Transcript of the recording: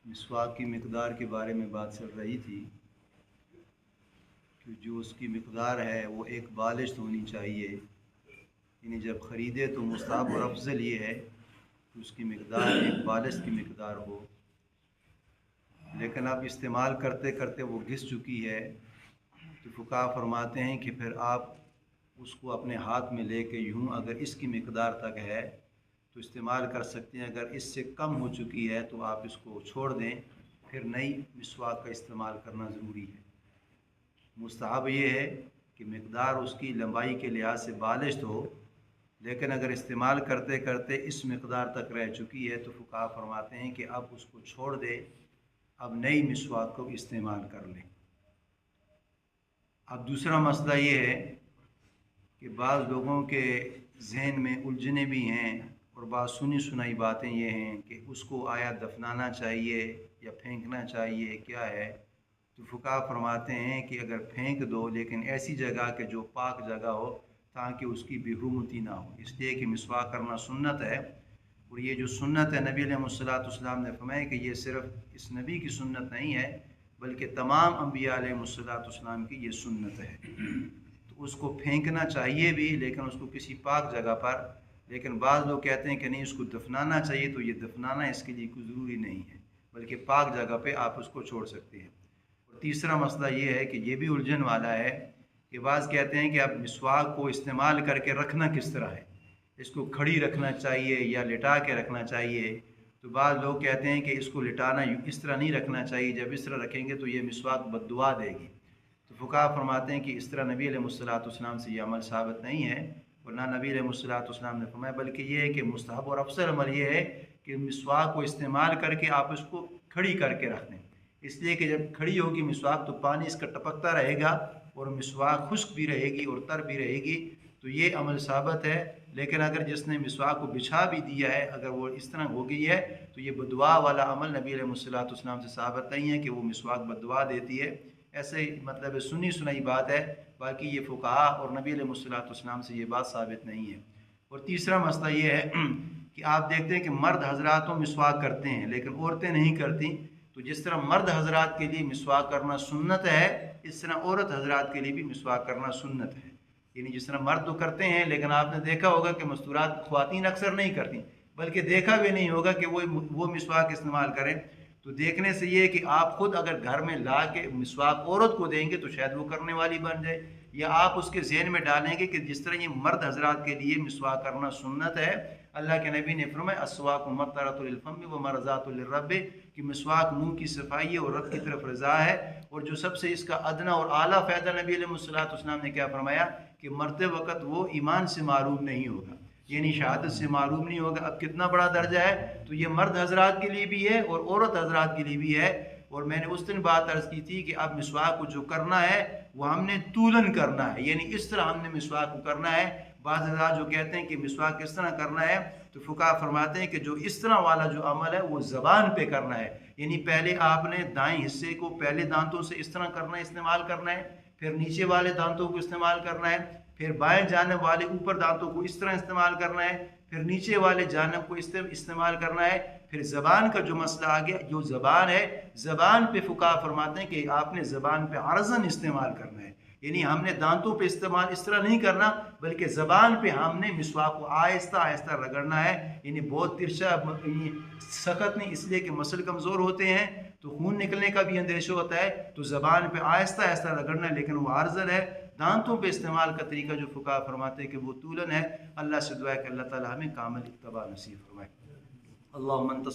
مسواک کی مقدار کے بارے میں بات چل رہی تھی کہ جو اس کی مقدار ہے وہ ایک بالشت ہونی چاہیے، یعنی جب خریدے تو مستحب اور افضل یہ ہے کہ اس کی مقدار ایک بالشت کی مقدار ہو، لیکن اب استعمال کرتے کرتے وہ گھس چکی ہے تو فقہا فرماتے ہیں کہ پھر آپ اس کو اپنے ہاتھ میں لے کے یوں اگر اس کی مقدار تک ہے تو استعمال کر سکتے ہیں، اگر اس سے کم ہو چکی ہے تو آپ اس کو چھوڑ دیں، پھر نئی مسواک کا استعمال کرنا ضروری ہے۔ مستحب یہ ہے کہ مقدار اس کی لمبائی کے لحاظ سے بالشت ہو، لیکن اگر استعمال کرتے کرتے اس مقدار تک رہ چکی ہے تو فقہا فرماتے ہیں کہ اب اس کو چھوڑ دے، اب نئی مسواک کو استعمال کر لیں۔ اب دوسرا مسئلہ یہ ہے کہ بعض لوگوں کے ذہن میں الجھنیں بھی ہیں اور بعض سنی سنائی باتیں یہ ہیں کہ اس کو آیا دفنانا چاہیے یا پھینکنا چاہیے، کیا ہے؟ تو فقہا فرماتے ہیں کہ اگر پھینک دو لیکن ایسی جگہ کہ جو پاک جگہ ہو تاکہ اس کی بے حرمتی نہ ہو، اس لیے کہ مسواک کرنا سنت ہے، اور یہ جو سنت ہے نبی علیہ السلام نے فرمایا کہ یہ صرف اس نبی کی سنت نہیں ہے بلکہ تمام انبیاء علیہ السلام کی یہ سنت ہے۔ تو اس کو پھینکنا چاہیے بھی لیکن اس کو کسی پاک جگہ پر، لیکن بعض لوگ کہتے ہیں کہ نہیں اس کو دفنانا چاہیے، تو یہ دفنانا اس کے لیے کوئی ضروری نہیں ہے بلکہ پاک جگہ پہ آپ اس کو چھوڑ سکتے ہیں۔ اور تیسرا مسئلہ یہ ہے کہ یہ بھی الجھن والا ہے کہ بعض کہتے ہیں کہ اب مسواک کو استعمال کر کے رکھنا کس طرح ہے، اس کو کھڑی رکھنا چاہیے یا لٹا کے رکھنا چاہیے؟ تو بعض لوگ کہتے ہیں کہ اس کو لٹانا اس طرح نہیں رکھنا چاہیے، جب اس طرح رکھیں گے تو یہ مسواک بد دعا دے گی۔ تو فقہا فرماتے ہیں کہ اس طرح نبی علیہ السلام سے یہ عمل ثابت نہیں ہے، اور نہ نبی علیہ السلام نے فرمایا، بلکہ یہ ہے کہ مستحب اور افضل عمل یہ ہے کہ مسواک کو استعمال کر کے آپ اس کو کھڑی کر کے رکھ دیں، اس لیے کہ جب کھڑی ہوگی مسواک تو پانی اس کا ٹپکتا رہے گا اور مسواک خشک بھی رہے گی اور تر بھی رہے گی، تو یہ عمل ثابت ہے۔ لیکن اگر جس نے مسواک کو بچھا بھی دیا ہے اگر وہ اس طرح ہو گئی ہے تو یہ بدعا والا عمل نبی علیہ السلام سے ثابت نہیں ہے کہ وہ مسواک بدعا دیتی ہے، ایسے مطلب سنی سنائی بات ہے، باقی یہ فقہا اور نبی علیہ السلام سے یہ بات ثابت نہیں ہے۔ اور تیسرا مسئلہ یہ ہے کہ آپ دیکھتے ہیں کہ مرد حضرات تو مسواک کرتے ہیں لیکن عورتیں نہیں کرتی، تو جس طرح مرد حضرات کے لیے مسواک کرنا سنت ہے اس طرح عورت حضرات کے لیے بھی مسواک کرنا سنت ہے، یعنی جس طرح مرد تو کرتے ہیں لیکن آپ نے دیکھا ہوگا کہ مستورات خواتین اکثر نہیں کرتی، بلکہ دیکھا بھی نہیں ہوگا کہ وہ مسواک استعمال کریں۔ تو دیکھنے سے یہ کہ آپ خود اگر گھر میں لا کے مسواک عورت کو دیں گے تو شاید وہ کرنے والی بن جائے، یا آپ اس کے ذہن میں ڈالیں گے کہ جس طرح یہ مرد حضرات کے لیے مسواک کرنا سنت ہے، اللہ کے نبی نے فرمایا السواک مطہرۃ للفم ومرضاۃ للرب، کہ مسواک منہ کی صفائی ہے اور رب کی طرف رضا ہے۔ اور جو سب سے اس کا ادنا اور اعلیٰ فائدہ نبی علیہ السلام نے کیا فرمایا کہ مرتے وقت وہ ایمان سے معروم نہیں ہوگا، یعنی شہادت سے معروم نہیں ہوگا۔ اب کتنا بڑا درجہ ہے، تو یہ مرد حضرات کے لیے بھی ہے اور عورت حضرات کے لیے بھی ہے۔ اور میں نے اس دن بات عرض کی تھی کہ اب مسواک کو جو کرنا ہے وہ ہم نے طولن کرنا ہے، یعنی اس طرح ہم نے مسواک کو کرنا ہے۔ بعض حضرات جو کہتے ہیں کہ مسواک کس طرح کرنا ہے، تو فقہا فرماتے ہیں کہ جو اس طرح والا جو عمل ہے وہ زبان پہ کرنا ہے، یعنی پہلے آپ نے دائیں حصے کو پہلے دانتوں سے اس طرح کرنا ہے، استعمال کرنا ہے، پھر نیچے والے دانتوں کو استعمال کرنا ہے، پھر بائیں جانب والے اوپر دانتوں کو اس طرح استعمال کرنا ہے، پھر نیچے والے جانب کو استعمال کرنا ہے، پھر زبان کا جو مسئلہ آ گیا، جو زبان ہے زبان پہ فقہا فرماتے ہیں کہ آپ نے زبان پہ عرضاً استعمال کرنا ہے، یعنی ہم نے دانتوں پہ استعمال اس طرح نہیں کرنا بلکہ زبان پہ ہم نے مسواک کو آہستہ آہستہ رگڑنا ہے، یعنی بہت ترچھا سخت نہیں، اس لیے کہ مسل کمزور ہوتے ہیں تو خون نکلنے کا بھی اندیشہ ہوتا ہے، تو زبان پہ آہستہ آہستہ رگڑنا ہے، لیکن وہ عرضاً ہے۔ دانتوں پہ استعمال کا طریقہ جو فقہا فرماتے ہیں کہ وہ طولن ہے۔ اللہ سے دعا ہے کہ اللہ تعالی ہمیں کامل اتباع نصیب فرمائے۔ اللہم انت